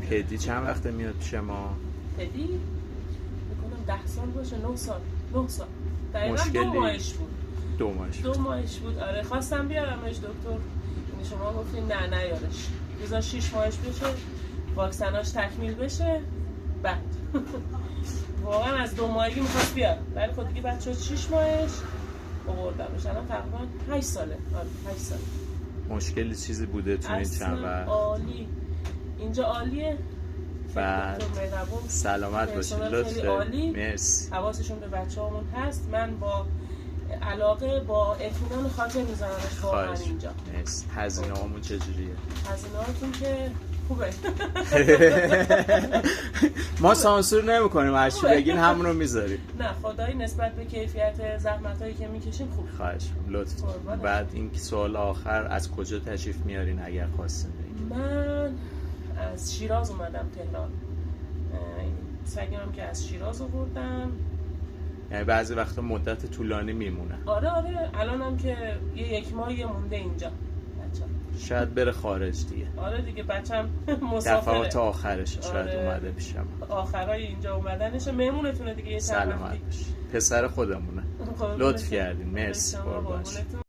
پدی چند وقته میاد پیش ما؟ پدی میکنم 10 سال باشه. 9 سال دقیقا. مشکلی 2 ماهش بود. 2 ماهش بود. آره خواستم بیارمش دکتر، شما گفتین نه نیارش، بذار 6 ماهش بشه، واکسناش تکمیل بشه بعد. واقعا از 2 ماهگی میخواست بیاد، ولی خود دیگه بچه 6 ماهش آوردمش. الان تقریبا 8 ساله. آره 8 ساله. مشکلی چیزی بوده تو این چند وقت؟ عالی، اینجا عالیه. بعد سلامت باشید. لطفه. مرسی. حواسشون به بچه‌هامون هست. من با علاقه با اطمینان خاطر میذارمش واقعا اینجا. مرسی. هزینه‌هامون چجوریه؟ هزینه‌هاتون که خوبه. ما سانسور نمی‌کنیم، هر چی بگین همون رو میذاریم. نه خدایی نسبت به کیفیت زحمتایی که میکشیم خوب. خواهش می‌کنم لطفا. بعد این سوال آخر، از کجا تشریف میارین اگر خواستین بگین؟ من از شیراز اومدم تهران. سگم که از شیراز آوردم. یعنی بعضی وقتا مدت طولانی میمونه. آره الانم که 1 ماهی مونده اینجا بچه‌م. شاید بره خارج دیگه. آره دیگه بچه‌م مسافره. دفعات آخرش شاید اومده پیشم. آخرای اینجا اومدنشه، مهمونتونه دیگه. یه سلامت باش. پسر خودمونه. لطف کردین. مرسی.